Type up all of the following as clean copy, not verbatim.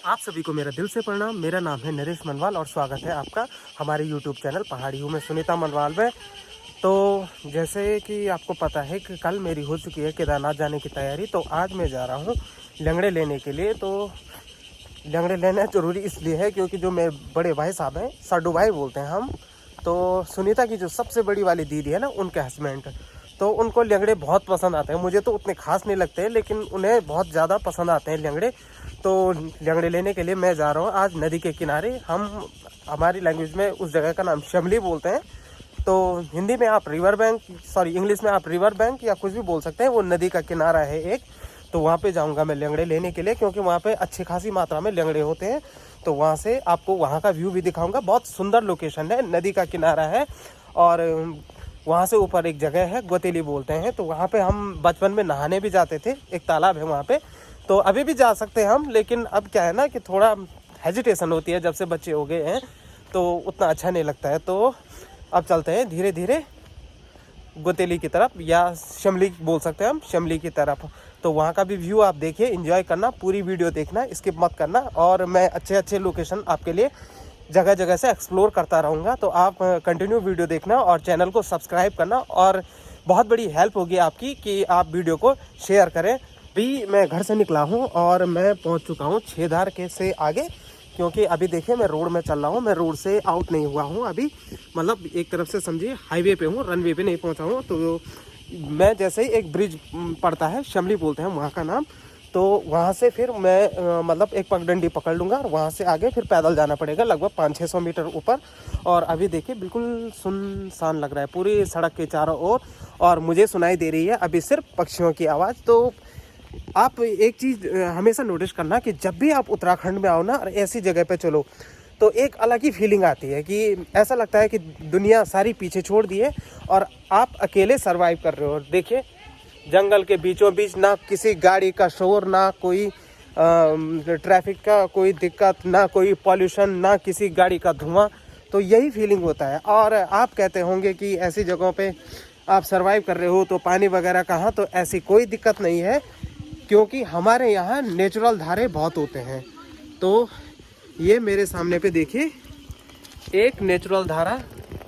आप सभी को मेरा दिल से प्रणाम। मेरा नाम है नरेश मनवाल और स्वागत है आपका हमारे यूट्यूब चैनल पहाड़ी हूँ मैं सुनीता मनवाल में। तो जैसे कि आपको पता है कि कल मेरी हो चुकी है केदारनाथ जाने की तैयारी, तो आज मैं जा रहा हूँ लंगड़े लेने के लिए। तो लंगड़े लेना ज़रूरी इसलिए है क्योंकि जो मेरे बड़े भाई साहब हैं, साडू भाई बोलते हैं हम, तो सुनीता की जो सबसे बड़ी वाली दीदी है ना, उनके हस्बैंड, तो उनको लंगड़े बहुत पसंद आते हैं। मुझे तो उतने खास नहीं लगते हैं, लेकिन उन्हें बहुत ज़्यादा पसंद आते हैं लंगड़े। तो लंगड़े लेने के लिए मैं जा रहा हूँ आज नदी के किनारे। हमारी लैंग्वेज में उस जगह का नाम शमली बोलते हैं। तो हिंदी में आप रिवर बैंक, इंग्लिश में आप रिवर बैंक या कुछ भी बोल सकते हैं। वो नदी का किनारा है एक, तो वहाँ पे जाऊँगा मैं लंगड़े लेने के लिए, क्योंकि वहाँ पे अच्छी खासी मात्रा में लंगड़े होते हैं। तो वहाँ से आपको वहाँ का व्यू भी दिखाऊंगा। बहुत सुंदर लोकेशन है, नदी का किनारा है और वहाँ से ऊपर एक जगह है गोतेली बोलते हैं। तो वहाँ पे हम बचपन में नहाने भी जाते थे, एक तालाब है वहाँ पे। तो अभी भी जा सकते हैं हम, लेकिन अब क्या है ना कि थोड़ा हेजिटेशन होती है, जब से बच्चे हो गए हैं तो उतना अच्छा नहीं लगता है। तो अब चलते हैं धीरे धीरे गोतेली की तरफ, या शमली बोल सकते हैं हम, शमली की तरफ। तो वहाँ का भी व्यू आप देखिए, एंजॉय करना, पूरी वीडियो देखना, स्किप मत करना। और मैं अच्छे अच्छे लोकेशन आपके लिए जगह जगह से एक्सप्लोर करता रहूँगा। तो आप कंटिन्यू वीडियो देखना और चैनल को सब्सक्राइब करना, और बहुत बड़ी हेल्प होगी आपकी कि आप वीडियो को शेयर करें। भी मैं घर से निकला हूँ और मैं पहुँच चुका हूँ छेधार के से आगे, क्योंकि अभी देखिए मैं रोड में चल रहा हूँ। मैं रोड से आउट नहीं हुआ हूँ अभी, मतलब एक तरफ से समझिए हाईवे पे हूँ, रनवे पे नहीं पहुँचा हूँ। तो मैं जैसे ही एक ब्रिज पड़ता है, शमली बोलते हैं वहाँ का नाम, तो वहाँ से फिर मैं मतलब एक पगडंडी पकड़ लूँगा और वहाँ से आगे फिर पैदल जाना पड़ेगा लगभग 500-600 मीटर ऊपर। और अभी देखिए बिल्कुल सुनसान लग रहा है पूरी सड़क के चारों ओर, और मुझे सुनाई दे रही है अभी सिर्फ पक्षियों की आवाज़। तो आप एक चीज़ हमेशा नोटिस करना कि जब भी आप उत्तराखंड में आओ ना और ऐसी जगह पे चलो, तो एक अलग ही फीलिंग आती है कि ऐसा लगता है कि दुनिया सारी पीछे छोड़ दी है और आप अकेले सरवाइव कर रहे हो। देखिए जंगल के बीचों बीच, ना किसी गाड़ी का शोर, ना कोई ट्रैफिक का कोई दिक्कत, ना कोई पॉल्यूशन, ना किसी गाड़ी का धुआं। तो यही फीलिंग होता है। और आप कहते होंगे कि ऐसी जगहों पे आप सरवाइव कर रहे हो तो पानी वगैरह कहाँ, तो ऐसी कोई दिक्कत नहीं है, क्योंकि हमारे यहाँ नेचुरल धारे बहुत होते हैं। तो ये मेरे सामने पे देखिए एक नेचुरल धारा,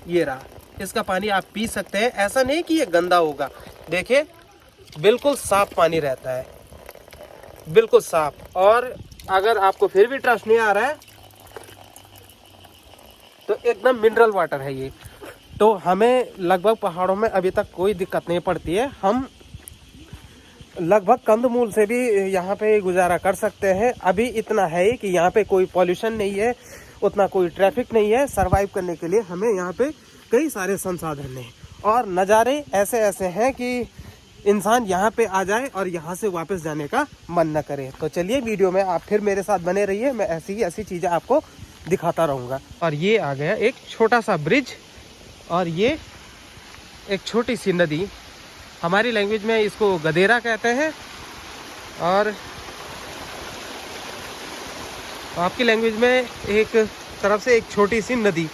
ये रहा, इसका पानी आप पी सकते हैं। ऐसा नहीं कि ये गंदा होगा, देखिए बिल्कुल साफ पानी रहता है, बिल्कुल साफ। और अगर आपको फिर भी ट्रस्ट नहीं आ रहा है तो एकदम मिनरल वाटर है ये। तो हमें लगभग पहाड़ों में अभी तक कोई दिक्कत नहीं पड़ती है। हम लगभग कंदमूल से भी यहाँ पे गुजारा कर सकते हैं। अभी इतना है कि यहाँ पे कोई पॉल्यूशन नहीं है, उतना कोई ट्रैफिक नहीं है। सरवाइव करने के लिए हमें यहाँ पे कई सारे संसाधन हैं और नज़ारे ऐसे ऐसे हैं कि इंसान यहाँ पे आ जाए और यहाँ से वापस जाने का मन न करे। तो चलिए वीडियो में आप फिर मेरे साथ बने रहिए, मैं ऐसी चीज़ें आपको दिखाता रहूँगा। और ये आ गया एक छोटा सा ब्रिज, और ये एक छोटी सी नदी, हमारी लैंग्वेज में इसको गदेरा कहते हैं, और आपकी लैंग्वेज में एक तरफ से एक छोटी सी नदी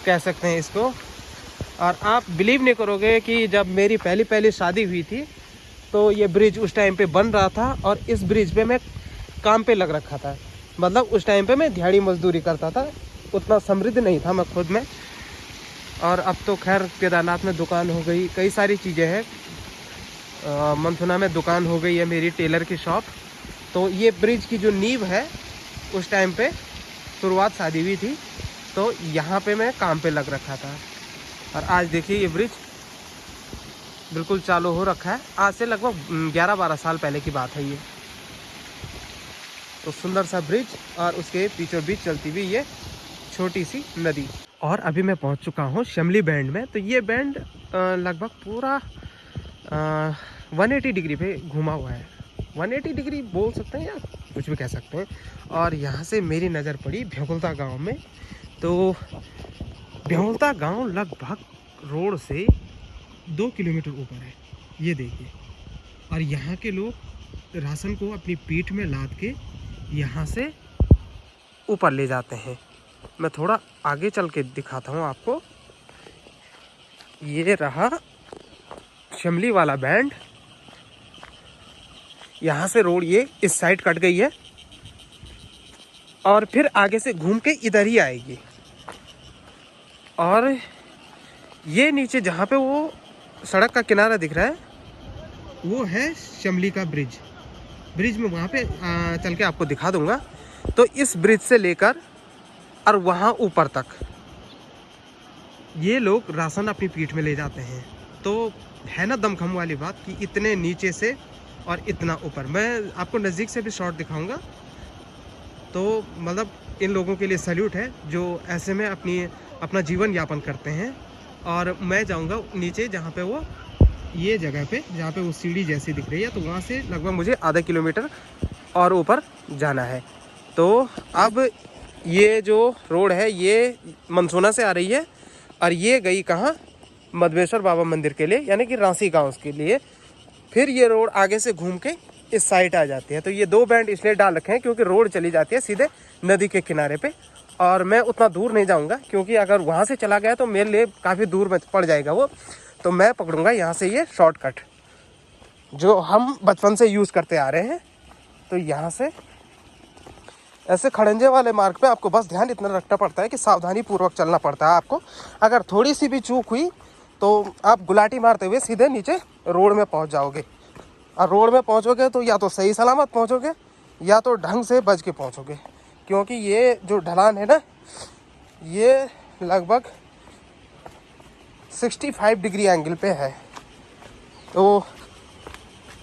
कह सकते हैं इसको। और आप बिलीव नहीं करोगे कि जब मेरी पहली शादी हुई थी तो ये ब्रिज उस टाइम पे बन रहा था, और इस ब्रिज पे मैं काम पे लग रखा था। मतलब उस टाइम पे मैं दिहाड़ी मजदूरी करता था, उतना समृद्ध नहीं था मैं खुद में। और अब तो खैर केदारनाथ में दुकान हो गई, कई सारी चीज़ें हैं। मंथुना में दुकान हो गई है मेरी, टेलर की शॉप। तो ये ब्रिज की जो नींव है, उस टाइम पे शुरुआत शादी हुई थी, तो यहाँ पे मैं काम पे लग रखा था। और आज देखिए ये ब्रिज बिल्कुल चालू हो रखा है। आज से लगभग 11-12 साल पहले की बात है ये। तो सुंदर सा ब्रिज और उसके बीचों बीच चलती हुई ये छोटी सी नदी। और अभी मैं पहुंच चुका हूं शमली बैंड में। तो ये बैंड लगभग पूरा 180 डिग्री पे घुमा हुआ है। 180 डिग्री बोल सकते हैं या कुछ भी कह सकते हैं। और यहाँ से मेरी नज़र पड़ी भेगुलता गांव में। तो भेगुलता गांव लगभग रोड से 2 किलोमीटर ऊपर है, ये देखिए। और यहाँ के लोग राशन को अपनी पीठ में लाद के यहाँ से ऊपर ले जाते हैं। मैं थोड़ा आगे चल के दिखाता हूँ आपको। ये रहा शमली वाला बैंड। यहाँ से रोड ये इस साइड कट गई है और फिर आगे से घूम के इधर ही आएगी। और ये नीचे जहाँ पे वो सड़क का किनारा दिख रहा है वो है शमली का ब्रिज। ब्रिज में वहाँ पे चल के आपको दिखा दूंगा। तो इस ब्रिज से लेकर और वहाँ ऊपर तक ये लोग राशन अपनी पीठ में ले जाते हैं। तो है ना दमखम वाली बात कि इतने नीचे से और इतना ऊपर। मैं आपको नज़दीक से भी शॉट दिखाऊंगा। तो मतलब इन लोगों के लिए सैल्यूट है जो ऐसे में अपना जीवन यापन करते हैं। और मैं जाऊंगा नीचे जहाँ पे वो ये जगह पे जहाँ पे वो सीढ़ी जैसी दिख रही है, तो वहाँ से लगभग मुझे आधा किलोमीटर और ऊपर जाना है। तो अब ये जो रोड है ये मनसूना से आ रही है और ये गई कहाँ, मधवेश्वर बाबा मंदिर के लिए, यानी कि रांसी गांव के लिए। फिर ये रोड आगे से घूम के इस साइड आ जाती है। तो ये 2 बैंड इसलिए डाल रखे हैं क्योंकि रोड चली जाती है सीधे नदी के किनारे पे। और मैं उतना दूर नहीं जाऊंगा क्योंकि अगर वहाँ से चला गया तो मेरे लिए काफ़ी दूर में पड़ जाएगा वो। तो मैं पकड़ूंगा यहाँ से ये शॉर्टकट जो हम बचपन से यूज़ करते आ रहे हैं। तो यहाँ से ऐसे खड़ंजे वाले मार्ग पे आपको बस ध्यान इतना रखना पड़ता है कि सावधानी पूर्वक चलना पड़ता है आपको। अगर थोड़ी सी भी चूक हुई तो आप गुलाटी मारते हुए सीधे नीचे रोड में पहुंच जाओगे। और रोड में पहुंचोगे तो या तो सही सलामत पहुंचोगे या तो ढंग से बच के पहुंचोगे, क्योंकि ये जो ढलान है ना ये लगभग 65 डिग्री एंगल पे है। तो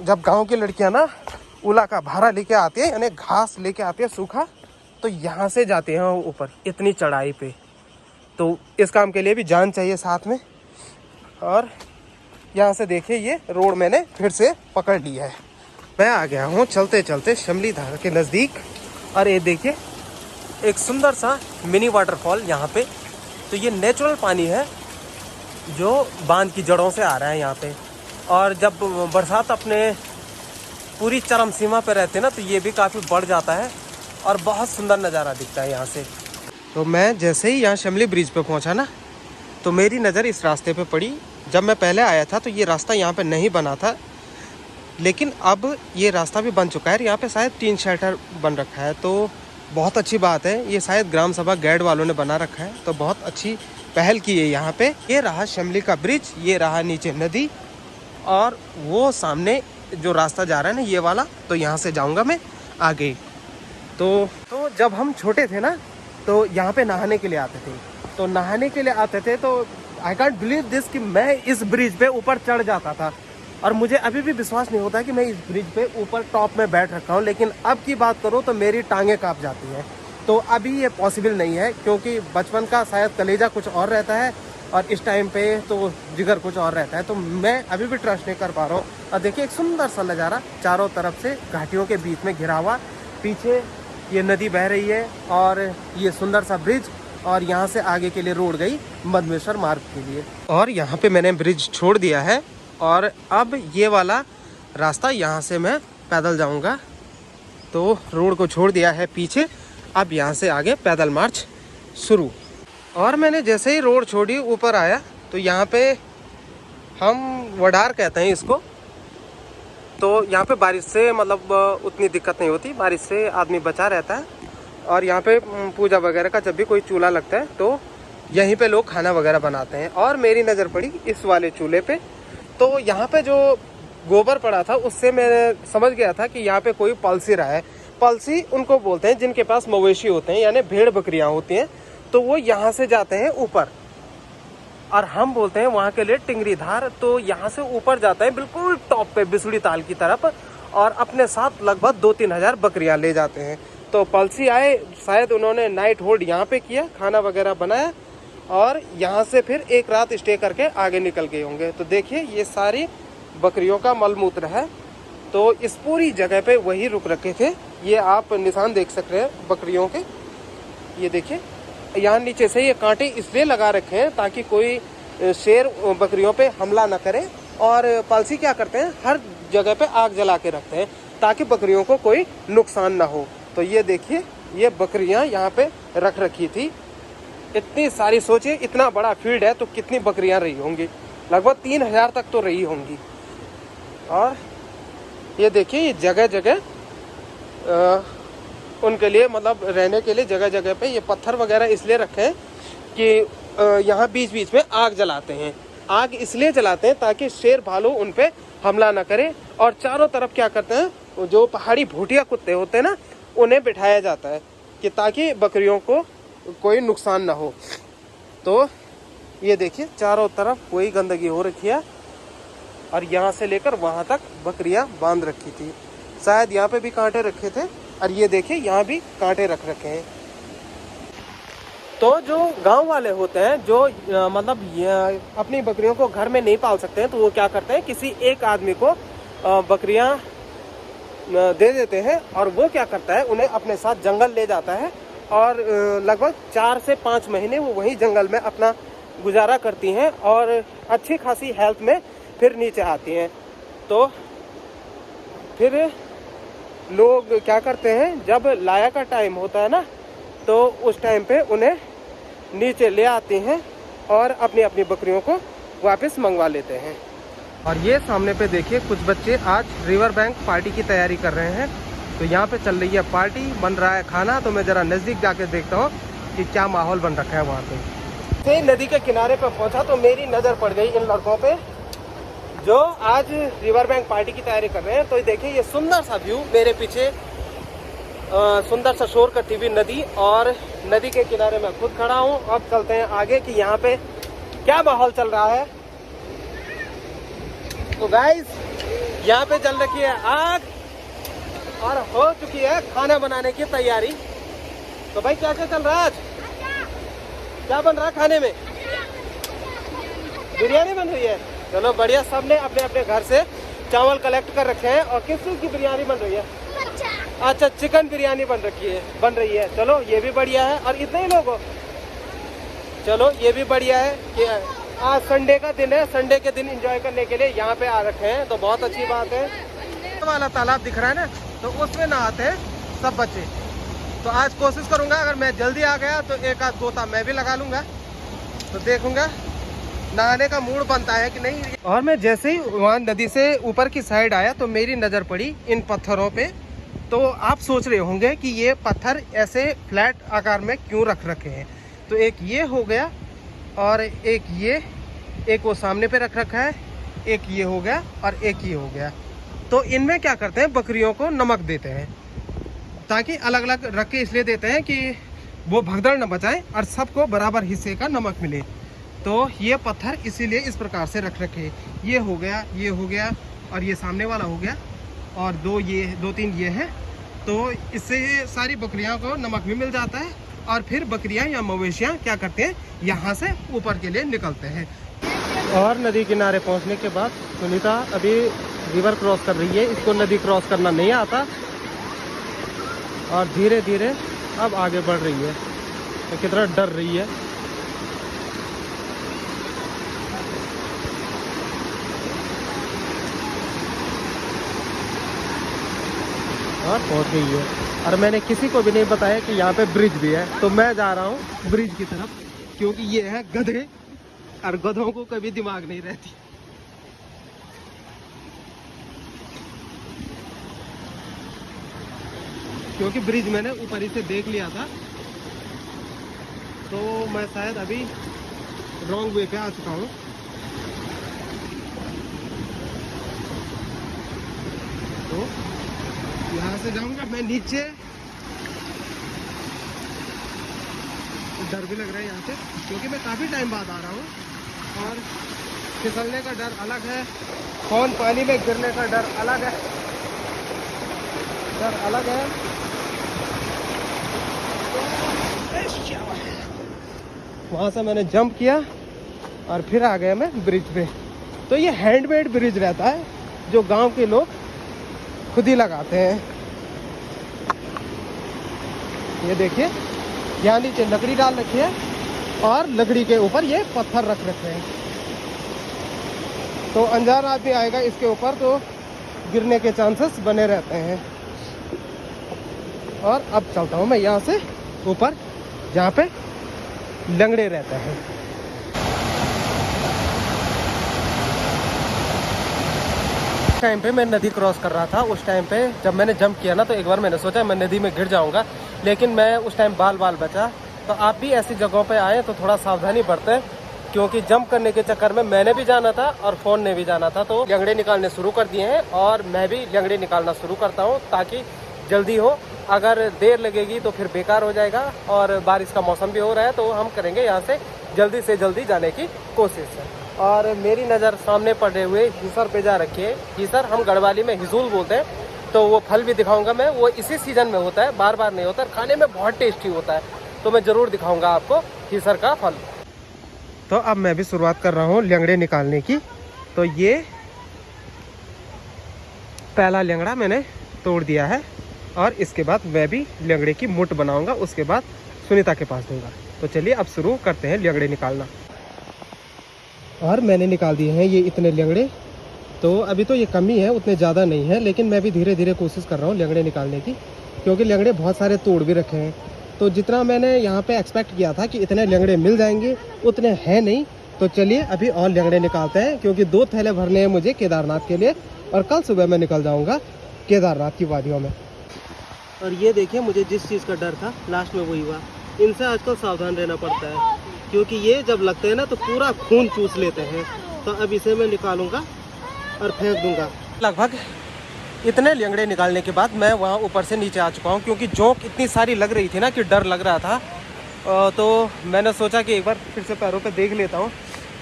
जब गांव की लड़कियां ना उला का भारा लेके आती है, यानी घास लेके आती है सूखा, तो यहाँ से जाते हैं ऊपर इतनी चढ़ाई पे। तो इस काम के लिए भी जान चाहिए साथ में। और यहाँ से देखिए ये रोड मैंने फिर से पकड़ ली है। मैं आ गया हूँ चलते चलते शमली धार के नज़दीक। और ये देखिए एक सुंदर सा मिनी वाटरफॉल यहाँ पे। तो ये नेचुरल पानी है जो बांध की जड़ों से आ रहा है यहाँ पे। और जब बरसात अपने पूरी चरम सीमा पे रहते हैं ना तो ये भी काफ़ी बढ़ जाता है और बहुत सुंदर नज़ारा दिखता है यहाँ से। तो मैं जैसे ही यहाँ शमली ब्रिज पे पहुँचा ना तो मेरी नज़र इस रास्ते पे पड़ी। जब मैं पहले आया था तो ये रास्ता यहाँ पे नहीं बना था, लेकिन अब ये रास्ता भी बन चुका है। यहाँ पे शायद 3 शेल्टर बन रखा है, तो बहुत अच्छी बात है। ये शायद ग्राम सभा गैड वालों ने बना रखा है, तो बहुत अच्छी पहल की है यहाँ पे। ये रहा शमली का ब्रिज, ये रहा नीचे नदी, और वो सामने जो रास्ता जा रहा है ना ये वाला, तो यहाँ से जाऊँगा मैं आगे। तो जब हम छोटे थे ना तो यहाँ पे नहाने के लिए आते थे। तो नहाने के लिए आते थे तो आई कांट बिलीव दिस कि मैं इस ब्रिज पे ऊपर चढ़ जाता था। और मुझे अभी भी विश्वास नहीं होता कि मैं इस ब्रिज पे ऊपर टॉप में बैठ रखा हूँ। लेकिन अब की बात करूँ तो मेरी टांगें कांप जाती हैं। तो अभी ये पॉसिबल नहीं है क्योंकि बचपन का शायद कलेजा कुछ और रहता है और इस टाइम पे तो जिगर कुछ और रहता है। तो मैं अभी भी ट्रस्ट नहीं कर पा रहा हूँ। और देखिए एक सुंदर सा नज़ारा, चारों तरफ से घाटियों के बीच में घिरा हुआ, पीछे ये नदी बह रही है और ये सुंदर सा ब्रिज, और यहाँ से आगे के लिए रोड गई मधवेश्वर मार्ग के लिए। और यहाँ पे मैंने ब्रिज छोड़ दिया है और अब ये वाला रास्ता यहाँ से मैं पैदल जाऊँगा। तो रोड को छोड़ दिया है पीछे, अब यहाँ से आगे पैदल मार्च शुरू। और मैंने जैसे ही रोड छोड़ी ऊपर आया तो यहाँ पे हम वडार कहते हैं इसको। तो यहाँ पे बारिश से मतलब उतनी दिक्कत नहीं होती, बारिश से आदमी बचा रहता है। और यहाँ पे पूजा वगैरह का जब भी कोई चूल्हा लगता है तो यहीं पे लोग खाना वगैरह बनाते हैं। और मेरी नज़र पड़ी इस वाले चूल्हे पे, तो यहाँ पे जो गोबर पड़ा था उससे मैं समझ गया था कि यहाँ पे कोई पलसी रहा है। पलसी उनको बोलते हैं जिनके पास मवेशी होते हैं, यानी भेड़ बकरियाँ होती हैं, तो वो यहाँ से जाते हैं ऊपर। और हम बोलते हैं वहाँ के लिए टिंगरी धार। तो यहाँ से ऊपर जाते हैं बिल्कुल टॉप पे बिसुड़ी ताल की तरफ, और अपने साथ लगभग 2-3 हज़ार बकरियाँ ले जाते हैं। तो पलसी आए, शायद उन्होंने नाइट होल्ड यहाँ पे किया, खाना वगैरह बनाया और यहाँ से फिर एक रात स्टे करके आगे निकल गए होंगे। तो देखिए ये सारी बकरियों का मलमूत्र है। तो इस पूरी जगह पे वही रुक रखे थे। ये आप निशान देख सकते हैं बकरियों के, ये देखिए यहाँ नीचे से ये कांटे इसलिए लगा रखे हैं ताकि कोई शेर बकरियों पे हमला न करे। और पालसी क्या करते हैं, हर जगह पे आग जला के रखते हैं ताकि बकरियों को कोई नुकसान ना हो। तो ये देखिए ये बकरियां यहाँ पे रख रखी थी, इतनी सारी। सोचिए इतना बड़ा फील्ड है तो कितनी बकरियां रही होंगी, लगभग 3000 तक तो रही होंगी। और ये देखिए ये जगह जगह उनके लिए मतलब रहने के लिए जगह जगह पे ये पत्थर वगैरह इसलिए रखे हैं कि यहाँ बीच बीच में आग जलाते हैं। आग इसलिए जलाते हैं ताकि शेर भालू उन पे हमला ना करे। और चारों तरफ क्या करते हैं, जो पहाड़ी भूटिया कुत्ते होते हैं ना, उन्हें बिठाया जाता है कि ताकि बकरियों को कोई नुकसान ना हो। तो ये देखिए चारों तरफ वही गंदगी हो रखी है और यहाँ से लेकर वहाँ तक बकरियाँ बांध रखी थी। शायद यहाँ पे भी कांटे रखे थे और ये देखिए यहाँ भी कांटे रख रखे हैं। तो जो गांव वाले होते हैं जो मतलब अपनी बकरियों को घर में नहीं पाल सकते हैं, तो वो क्या करते हैं, किसी एक आदमी को बकरियां दे देते हैं और वो क्या करता है, उन्हें अपने साथ जंगल ले जाता है और लगभग 4 से 5 महीने वो वहीं जंगल में अपना गुजारा करती हैं और अच्छी खासी हेल्थ में फिर नीचे आती हैं। तो फिर लोग क्या करते हैं, जब लाया का टाइम होता है ना, तो उस टाइम पे उन्हें नीचे ले आते हैं और अपनी अपनी बकरियों को वापस मंगवा लेते हैं। और ये सामने पे देखिए कुछ बच्चे आज रिवर बैंक पार्टी की तैयारी कर रहे हैं। तो यहाँ पे चल रही है पार्टी, बन रहा है खाना। तो मैं ज़रा नज़दीक जाके देखता हूँ कि क्या माहौल बन रखा है वहाँ पे। नदी के किनारे पे पहुँचा तो मेरी नज़र पड़ गई इन लड़कों पे जो आज रिवर बैंक पार्टी की तैयारी कर रहे हैं। तो देखिए ये सुंदर सा व्यू मेरे पीछे, सुंदर सा शोर करती हुई नदी और नदी के किनारे मैं खुद खड़ा हूँ। अब चलते हैं आगे कि यहाँ पे क्या माहौल चल रहा है। तो गाइस यहाँ पे चल रखी है आग और हो चुकी है खाना बनाने की तैयारी। तो भाई क्या क्या चल रहा है आज, क्या बन रहा है खाने में? बिरयानी बन रही है, चलो बढ़िया। सबने अपने अपने घर से चावल कलेक्ट कर रखे हैं। और किस चीज की बिरयानी बन रही है? अच्छा, चिकन बिरयानी बन रही है। चलो ये भी बढ़िया है। और इतने ही लोग हो, चलो ये भी बढ़िया है कि आज संडे का दिन है, संडे के दिन एंजॉय करने के लिए यहाँ पे आ रखे हैं, तो बहुत अच्छी बात है। वाला तालाब दिख रहा है ना, तो उसमें नहाते हैं सब बच्चे। तो आज कोशिश करूंगा, अगर मैं जल्दी आ गया तो एक आध गोता मैं भी लगा लूंगा, तो देखूंगा नहाने का मूड बनता है कि नहीं। और मैं जैसे ही वहाँ नदी से ऊपर की साइड आया तो मेरी नज़र पड़ी इन पत्थरों पे। तो आप सोच रहे होंगे कि ये पत्थर ऐसे फ्लैट आकार में क्यों रख रखे हैं। तो एक ये हो गया और एक वो सामने पे रख रखा है, एक ये हो गया और एक ये हो गया। तो इनमें क्या करते हैं, बकरियों को नमक देते हैं, ताकि अलग अलग रख के इसलिए देते हैं कि वो भगदड़ न बचाएं और सबको बराबर हिस्से का नमक मिले। तो ये पत्थर इसीलिए इस प्रकार से रख रखे। ये हो गया और ये सामने वाला हो गया और दो तीन ये हैं। तो इससे सारी बकरियां को नमक भी मिल जाता है और फिर बकरियां या मवेशियां क्या करते हैं, यहाँ से ऊपर के लिए निकलते हैं। और नदी किनारे पहुँचने के बाद सुनीता अभी रिवर क्रॉस कर रही है। इसको नदी क्रॉस करना नहीं आता और धीरे धीरे अब आगे बढ़ रही है। तो कितना डर रही है। और पहुंच गई है। और मैंने किसी को भी नहीं बताया कि यहाँ पे ब्रिज भी है। तो मैं जा रहा हूँ ब्रिज की तरफ, क्योंकि ये है गधे और गधों को कभी दिमाग नहीं रहती। क्योंकि ब्रिज मैंने ऊपर ही से देख लिया था, तो मैं शायद अभी रॉन्ग वे पे आ चुका हूँ। तो यहाँ से जाऊंगा मैं नीचे। डर भी लग रहा है यहाँ से, क्योंकि मैं काफ़ी टाइम बाद आ रहा हूँ और फिसलने का डर अलग है, कौन पानी में गिरने का डर अलग है, डर अलग है। वहाँ से मैंने जंप किया और फिर आ गया मैं ब्रिज पे। तो ये हैंडमेड ब्रिज रहता है जो गांव के लोग खुद ही लगाते हैं। ये देखिए यहाँ नीचे लकड़ी डाल रखी है और लकड़ी के ऊपर ये पत्थर रख रखे हैं। तो अनजान आदमी आएगा इसके ऊपर तो गिरने के चांसेस बने रहते हैं। और अब चलता हूँ मैं यहाँ से ऊपर, जहाँ पे लंगड़े रहते हैं। टाइम पे मैं नदी क्रॉस कर रहा था, उस टाइम पे जब मैंने जंप किया ना तो एक बार मैंने सोचा मैं नदी में गिर जाऊंगा, लेकिन मैं उस टाइम बाल बचा। तो आप भी ऐसी जगहों पे आए तो थोड़ा सावधानी बरतें, क्योंकि जंप करने के चक्कर में मैंने भी जाना था और फ़ोन ने भी जाना था। तो लंगड़े निकालने शुरू कर दिए हैं और मैं भी लंगड़े निकालना शुरू करता हूँ ताकि जल्दी हो। अगर देर लगेगी तो फिर बेकार हो जाएगा, और बारिश का मौसम भी हो रहा है तो हम करेंगे यहाँ से जल्दी जाने की कोशिश है। और मेरी नज़र सामने पड़े हुए हिसर पे जा रखी है। हिसर हम गढ़वाली में हिसूल बोलते हैं। तो वो फल भी दिखाऊंगा मैं, वो इसी सीज़न में होता है, बार बार नहीं होता, खाने में बहुत टेस्टी होता है। तो मैं ज़रूर दिखाऊंगा आपको हिसर का फल। तो अब मैं भी शुरुआत कर रहा हूँ लंगड़े निकालने की। तो ये पहला लंगड़ा मैंने तोड़ दिया है और इसके बाद मैं भी लंगड़े की मुठ बनाऊंगा, उसके बाद सुनीता के पास दूंगा। तो चलिए अब शुरू करते हैं लंगड़े निकालना। और मैंने निकाल दिए हैं ये इतने लंगड़े। तो अभी तो ये कम ही है, उतने ज़्यादा नहीं है, लेकिन मैं भी धीरे धीरे कोशिश कर रहा हूँ लंगड़े निकालने की, क्योंकि लंगड़े बहुत सारे तोड़ भी रखे हैं। तो जितना मैंने यहाँ पे एक्सपेक्ट किया था कि इतने लंगड़े मिल जाएंगे, उतने हैं नहीं। तो चलिए अभी और लंगड़े निकालते हैं, क्योंकि 2 थैले भरने हैं मुझे केदारनाथ के लिए, और कल सुबह मैं निकल जाऊँगा केदारनाथ की वादियों में। और ये देखिए, मुझे जिस चीज़ का डर था लास्ट में वही हुआ। इनसे आजकल सावधान रहना पड़ता है, क्योंकि ये जब लगते हैं ना तो पूरा खून चूस लेते हैं। तो अब इसे मैं निकालूंगा और फेंक दूंगा। लगभग इतने लंगड़े निकालने के बाद मैं वहाँ ऊपर से नीचे आ चुका हूँ, क्योंकि जोंक इतनी सारी लग रही थी ना कि डर लग रहा था। तो मैंने सोचा कि एक बार फिर से पैरों पे देख लेता हूँ,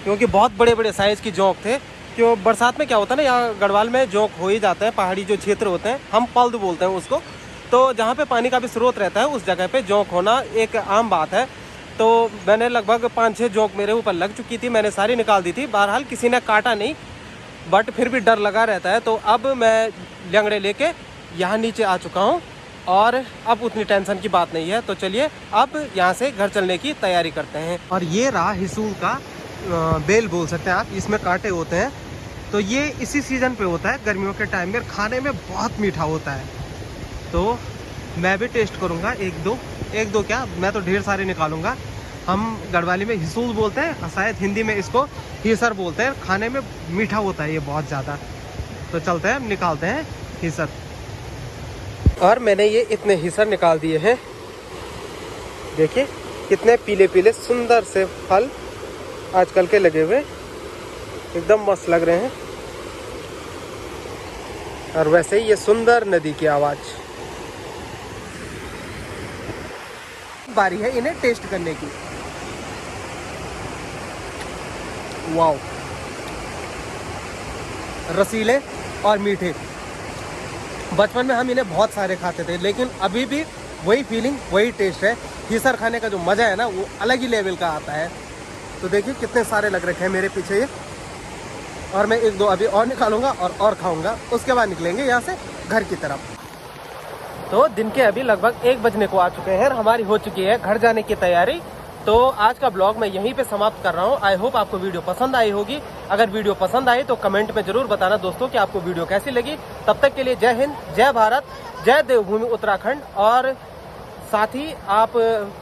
क्योंकि बहुत बड़े बड़े साइज़ की जोंक थे। क्यों बरसात में क्या होता है ना, यहाँ गढ़वाल में जोंक हो ही जाता है। पहाड़ी जो क्षेत्र होते हैं, हम पल्द बोलते हैं उसको, तो जहाँ पे पानी का भी स्रोत रहता है उस जगह पे जोंक होना एक आम बात है। तो मैंने लगभग 5-6 जोंक मेरे ऊपर लग चुकी थी, मैंने सारी निकाल दी थी। बहरहाल किसी ने काटा नहीं, बट फिर भी डर लगा रहता है। तो अब मैं लंगड़े लेके यहाँ नीचे आ चुका हूँ और अब उतनी टेंशन की बात नहीं है। तो चलिए अब यहाँ से घर चलने की तैयारी करते हैं। और ये रहा हिसूल का बेल बोल सकते हैं आप, इसमें कांटे होते हैं। तो ये इसी सीज़न पे होता है, गर्मियों के टाइम में, खाने में बहुत मीठा होता है। तो मैं भी टेस्ट करूँगा एक दो क्या, मैं तो ढेर सारे निकालूंगा। हम गढ़वाली में हिसूल बोलते हैं, शायद हिंदी में इसको हिसर बोलते हैं। खाने में मीठा होता है ये बहुत ज़्यादा। तो चलते हैं, निकालते हैं हिसर। और मैंने ये इतने हिसर निकाल दिए हैं। देखिए कितने पीले पीले सुंदर से फल आजकल के लगे हुए, एकदम मस्त लग रहे हैं। और वैसे ही ये सुंदर नदी की आवाज़। बारी है इन्हें टेस्ट करने की। वाओ, रसीले और मीठे। बचपन में हम इन्हें बहुत सारे खाते थे, लेकिन अभी भी वही फीलिंग, वही टेस्ट है। हिसर खाने का जो मज़ा है ना, वो अलग ही लेवल का आता है। तो देखिए कितने सारे लग रखे हैं मेरे पीछे ये। और मैं 1-2 अभी और निकालूंगा और खाऊंगा, उसके बाद निकलेंगे यहाँ से घर की तरफ। तो दिन के अभी लगभग 1 बजने को आ चुके हैं, हमारी हो चुकी है घर जाने की तैयारी। तो आज का ब्लॉग मैं यहीं पे समाप्त कर रहा हूँ। आई होप आपको वीडियो पसंद आई होगी। अगर वीडियो पसंद आई तो कमेंट में जरूर बताना दोस्तों कि आपको वीडियो कैसी लगी। तब तक के लिए जय हिंद, जय भारत, जय देवभूमि उत्तराखंड। और साथ ही आप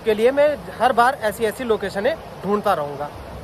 के लिए मैं हर बार ऐसी लोकेशनें ढूंढता रहूँगा।